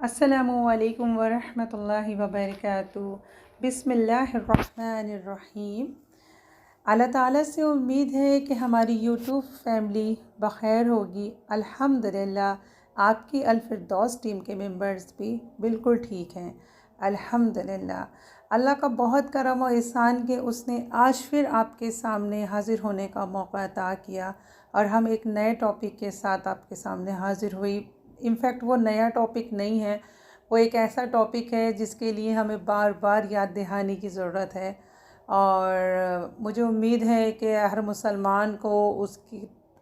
अस्सलामुअलैकुम वरहमतुल्लाहि वबरकातुहू। बिस्मिल्लाहिर्रहमानिर्रहीम। अल्लाह ताला से उम्मीद है कि हमारी यूट्यूब फैमिली बख़ैर होगी। अल्हम्दुलिल्लाह आपकी अल-फ़िरदौस टीम के मेंबर्स भी बिल्कुल ठीक हैं। अल्हम्दुलिल्लाह अल्लाह का बहुत करम और एहसान कि उसने आज फिर आपके सामने हाज़िर होने का मौका अता किया और हम एक नए टॉपिक के साथ आपके सामने हाज़िर हुई। इनफैक्ट वो नया टॉपिक नहीं है, वो एक ऐसा टॉपिक है जिसके लिए हमें बार बार याद दहानी की ज़रूरत है। और मुझे उम्मीद है कि हर मुसलमान को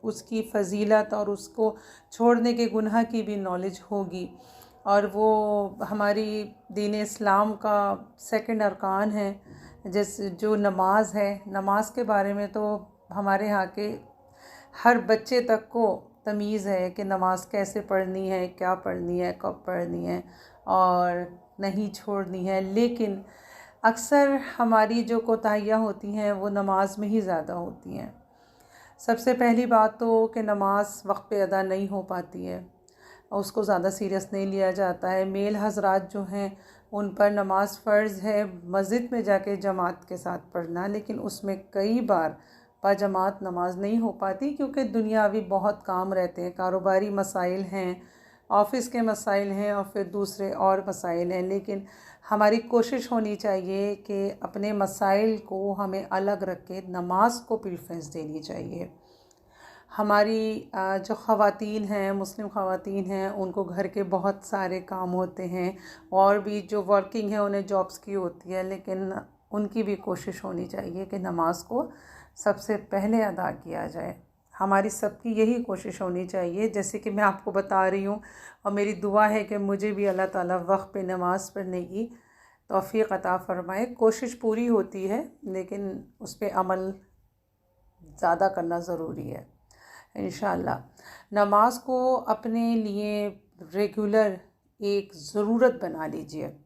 उसकी फ़जीलत और उसको छोड़ने के गुनाह की भी नॉलेज होगी। और वो हमारी दीन इस्लाम का सेकंड अरकान है, जो नमाज है। नमाज के बारे में तो हमारे यहाँ के हर बच्चे तक को तमीज़ है कि नमाज कैसे पढ़नी है, क्या पढ़नी है, कब पढ़नी है और नहीं छोड़नी है। लेकिन अक्सर हमारी जो कोताहियाँ होती हैं वो नमाज में ही ज़्यादा होती हैं। सबसे पहली बात तो कि नमाज वक्त पे अदा नहीं हो पाती है और उसको ज़्यादा सीरियस नहीं लिया जाता है। मेल हज़रात जो हैं उन पर नमाज फ़र्ज़ है मस्जिद में जाके जमात के साथ पढ़ना, लेकिन उसमें कई बार बाजमात नमाज नहीं हो पाती क्योंकि दुनियावी बहुत काम रहते हैं, कारोबारी मसाइल हैं, ऑफ़िस के मसाइल हैं और फिर दूसरे और मसाइल हैं। लेकिन हमारी कोशिश होनी चाहिए कि अपने मसाइल को हमें अलग रख के नमाज को प्रेफरेंस देनी चाहिए। हमारी जो ख़वातीन हैं, मुस्लिम ख़वातीन हैं, उनको घर के बहुत सारे काम होते हैं और भी जो वर्किंग है उन्हें जॉब्स की होती है, लेकिन उनकी भी कोशिश होनी चाहिए कि नमाज को सबसे पहले अदा किया जाए। हमारी सबकी यही कोशिश होनी चाहिए, जैसे कि मैं आपको बता रही हूँ और मेरी दुआ है कि मुझे भी अल्लाह ताला वक्त पे नमाज़ पढ़ने की तौफ़ीक़ अता फ़रमाए। कोशिश पूरी होती है लेकिन उस पर अमल ज़्यादा करना ज़रूरी है। इंशाअल्लाह नमाज को अपने लिए रेगुलर एक ज़रूरत बना लीजिए।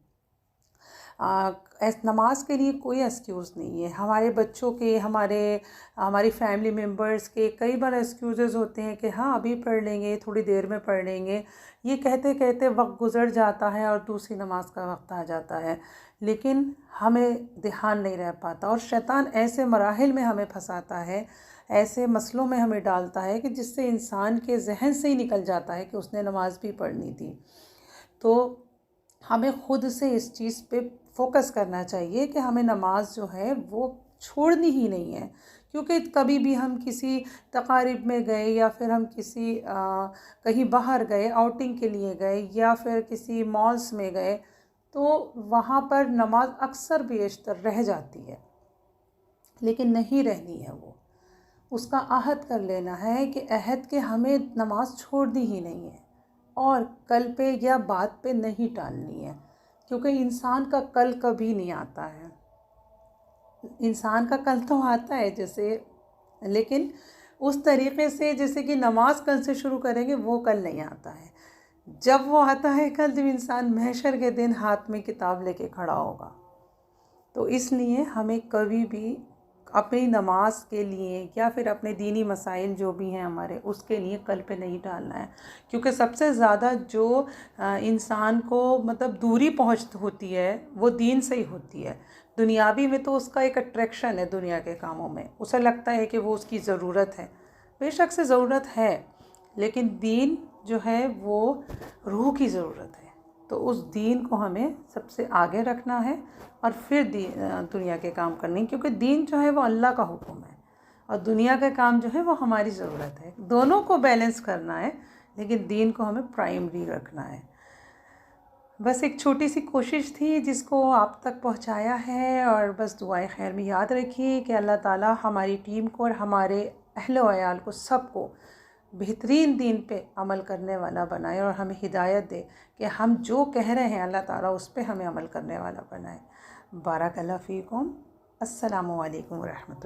नमाज के लिए कोई एक्सक्यूज़ नहीं है। हमारे बच्चों के, हमारी फैमिली मेम्बर्स के कई बार एक्सक्यूज़ होते हैं कि हाँ अभी पढ़ लेंगे, थोड़ी देर में पढ़ लेंगे। ये कहते कहते वक्त गुज़र जाता है और दूसरी नमाज का वक्त आ जाता है, लेकिन हमें ध्यान नहीं रह पाता और शैतान ऐसे मराहिल में हमें फंसाता है, ऐसे मसलों में हमें डालता है कि जिससे इंसान के जहन से ही निकल जाता है कि उसने नमाज भी पढ़नी थी। तो हमें ख़ुद से इस चीज़ पे फोकस करना चाहिए कि हमें नमाज जो है वो छोड़नी ही नहीं है। क्योंकि कभी भी हम किसी तकारीब में गए या फिर हम किसी कहीं बाहर गए, आउटिंग के लिए गए या फिर किसी मॉल्स में गए, तो वहाँ पर नमाज अक्सर बेशतर रह जाती है, लेकिन नहीं रहनी है। वो उसका अहद कर लेना है कि अहद के हमें नमाज छोड़नी ही नहीं है और कल पे या बात पे नहीं टालनी है, क्योंकि इंसान का कल कभी नहीं आता है। इंसान का कल तो आता है जैसे, लेकिन उस तरीक़े से जैसे कि नमाज कल से शुरू करेंगे वो कल नहीं आता है। जब वो आता है कल, जब इंसान महशर के दिन हाथ में किताब लेके खड़ा होगा। तो इसलिए हमें कभी भी अपनी नमाज के लिए या फिर अपने दीनी मसाइल जो भी हैं हमारे, उसके लिए कल पे नहीं डालना है। क्योंकि सबसे ज़्यादा जो इंसान को मतलब दूरी पहुँच होती है वो दीन से ही होती है। दुनियावी में तो उसका एक अट्रैक्शन है, दुनिया के कामों में उसे लगता है कि वो उसकी ज़रूरत है। बेशक से ज़रूरत है, लेकिन दीन जो है वो रूह की ज़रूरत है। तो उस दीन को हमें सबसे आगे रखना है और फिर दुनिया के काम करने, क्योंकि दीन जो है वो अल्लाह का हुक्म है और दुनिया का काम जो है वो हमारी ज़रूरत है। दोनों को बैलेंस करना है, लेकिन दीन को हमें प्राइमरी रखना है। बस एक छोटी सी कोशिश थी जिसको आप तक पहुंचाया है, और बस दुआएं खैर में याद रखिए कि अल्लाह ताला हमारी टीम को और हमारे अहले व अयाल को सबको बेहतरीन दीन पे अमल करने वाला बनाए और हमें हिदायत दे कि हम जो कह रहे हैं अल्लाह ताला उस पे हमें अमल करने वाला बनाए। बारक अल्लाह फ़ीकुम। अस्सलामु अलैकुम व रहमतुल्लाह।